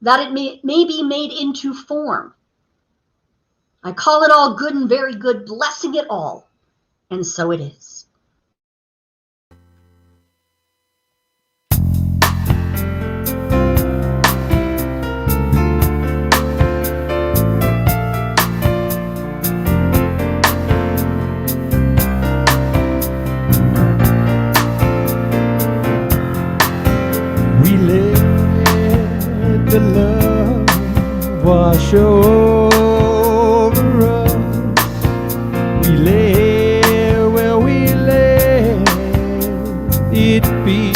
that it may be made into form. I call it all good and very good, blessing it all. And so it is. The love wash over us. We lay where we let it be.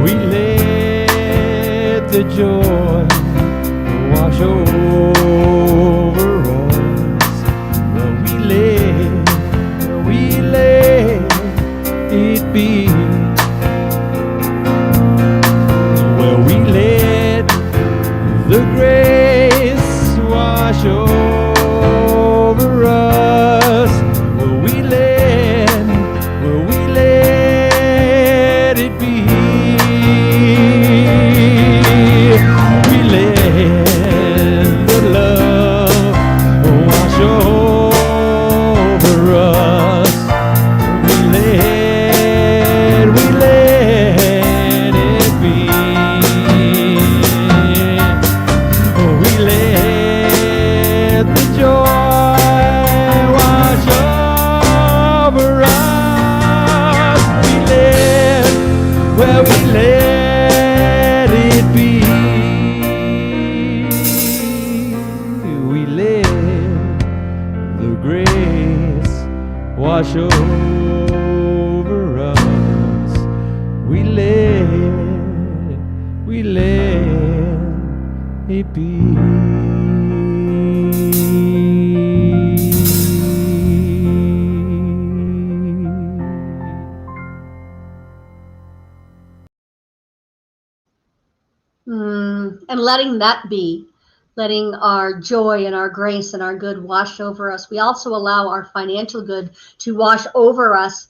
We let the joy wash over us. Where we let it be. The grace wash over us. Will we let it be? We let the love wash over us. We let it be. Wash over us. We let it be. and letting that be, letting our joy and our grace and our good wash over us. We also allow our financial good to wash over us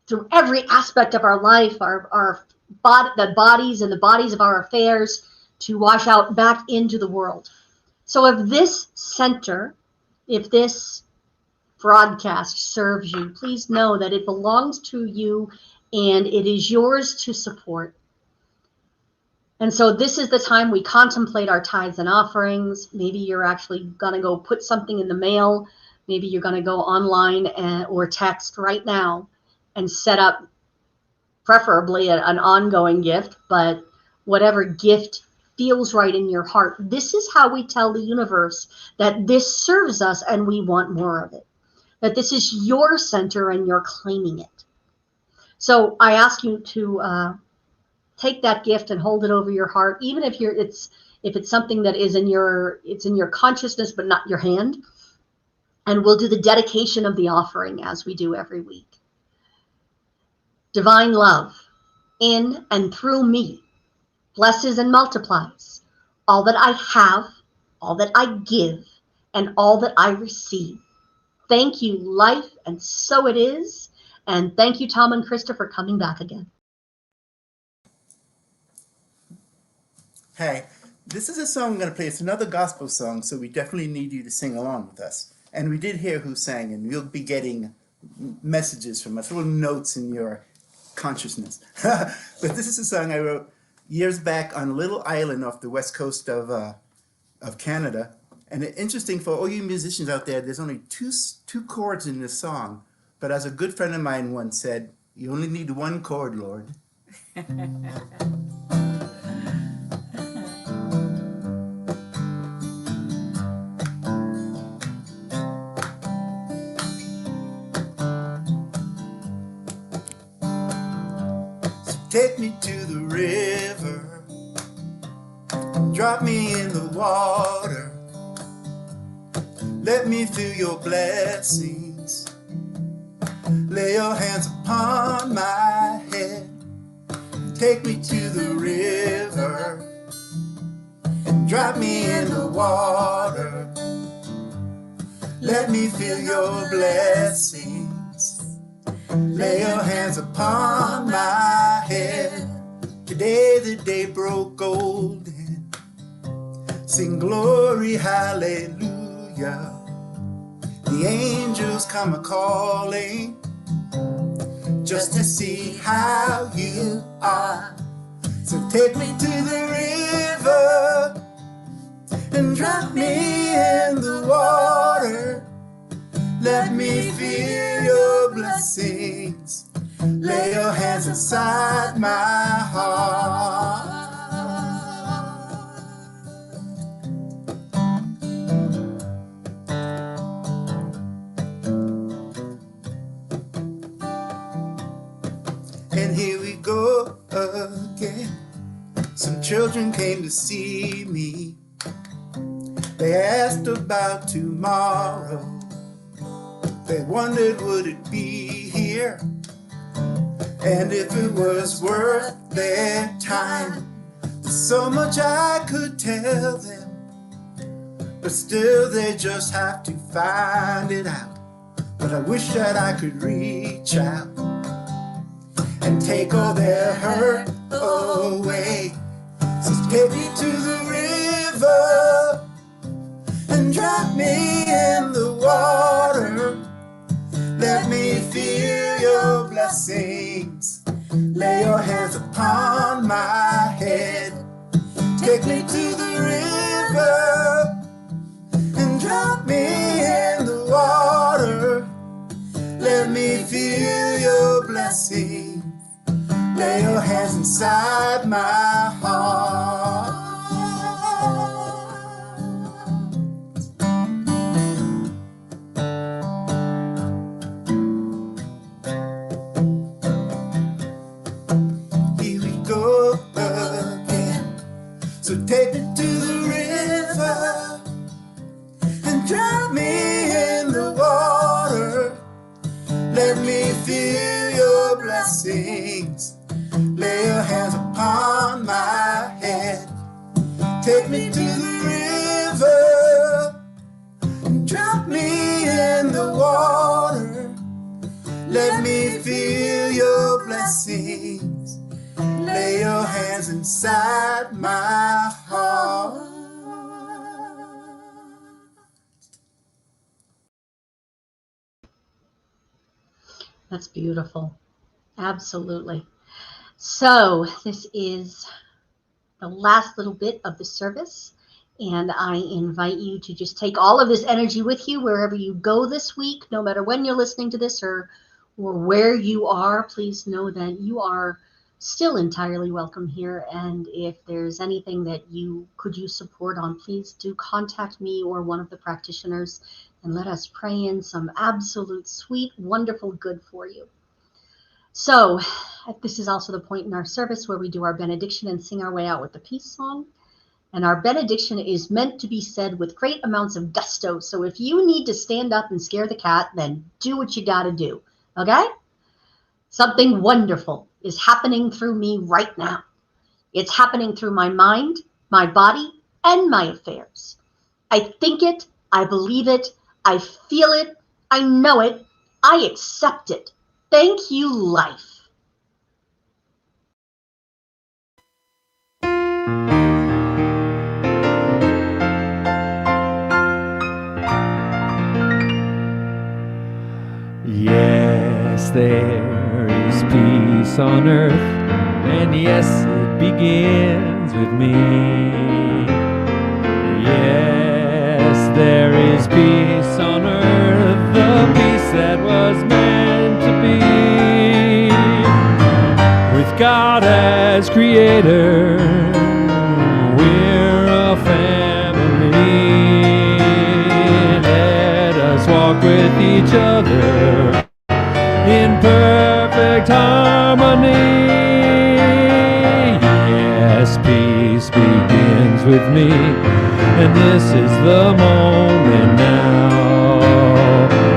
through every aspect of our life, our body, the bodies and the bodies of our affairs, to wash out back into the world. So if this center, if this broadcast serves you, please know that it belongs to you and it is yours to support. And so this is the time we contemplate our tithes and offerings. Maybe you're actually going to go put something in the mail. Maybe you're going to go online or text right now and set up preferably an ongoing gift, but whatever gift feels right in your heart. This is how we tell the universe that this serves us and we want more of it, that this is your center and you're claiming it. So I ask you to take that gift and hold it over your heart, even if it's something that is in your consciousness but not your hand. And we'll do the dedication of the offering as we do every week. Divine love in and through me blesses and multiplies all that I have, all that I give, and all that I receive. Thank you, life, and so it is. And thank you, Tom and Krista, for coming back again. Hey, this is a song I'm going to play. It's another gospel song, so we definitely need you to sing along with us. And we did hear who sang, and you'll be getting messages from us, little notes in your consciousness. But this is a song I wrote years back on a little island off the west coast of Canada. And it's interesting for all you musicians out there, there's only two chords in this song. But as a good friend of mine once said, you only need one chord, Lord. Take me to the river, drop me in the water, let me feel your blessings, lay your hands upon my head. Take me to the river, and drop me in the water, let me feel your blessings, lay your hands upon my head. Today the day broke golden, sing glory, hallelujah. The angels come a-calling, just to see how you are. So take me to the river, and drop me in the water, let me feel your blessings, lay your hands inside my heart. And here we go again. Some children came to see me. They asked about tomorrow. They wondered, would it be here? And if it was worth their time. There's so much I could tell them, but still they just have to find it out. But I wish that I could reach out and take all their hurt away. So take me to the river, and drop me in the water, let me feel your blessings, lay your hands upon my head. Take me to the river, and drop me in the water, let me feel your blessings, lay your hands inside my heart. Here we go again. So take me to the river, and drop me in the water, let me feel your blessings, lay your hands upon my head. Take me to the river, drop me in the water. Let me feel your blessings. Lay your hands inside my heart. That's beautiful. Absolutely. So this is the last little bit of the service, and I invite you to just take all of this energy with you wherever you go this week, no matter when you're listening to this or where you are. Please know that you are still entirely welcome here, and if there's anything that you could use support on, please do contact me or one of the practitioners, and let us pray in some absolute sweet, wonderful good for you. So this is also the point in our service where we do our benediction and sing our way out with the peace song. And our benediction is meant to be said with great amounts of gusto. So if you need to stand up and scare the cat, then do what you got to do. Okay? Something wonderful is happening through me right now. It's happening through my mind, my body, and my affairs. I think it, I believe it, I feel it, I know it, I accept it. Thank you, life. Yes, there is peace on earth, and yes, it begins with me. Yes, there is peace on earth, the peace that was meant to be. With God as creator, we're a family. Let us walk with each other in perfect harmony. Yes, peace begins with me, and this is the moment now.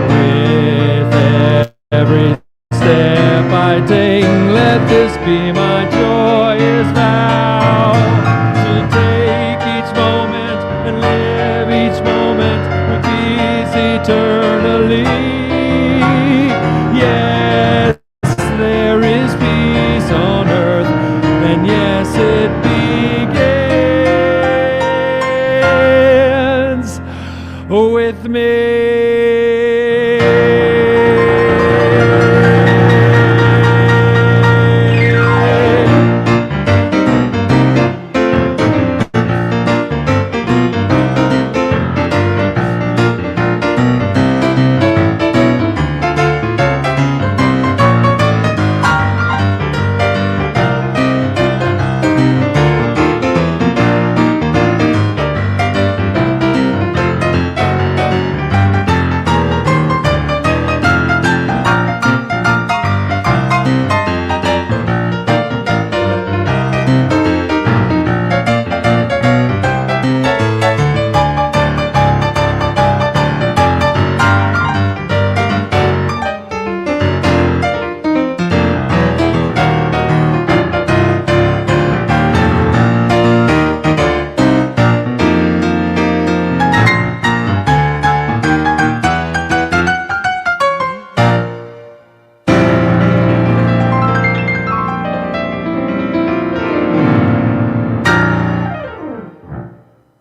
With every step I take, let this be my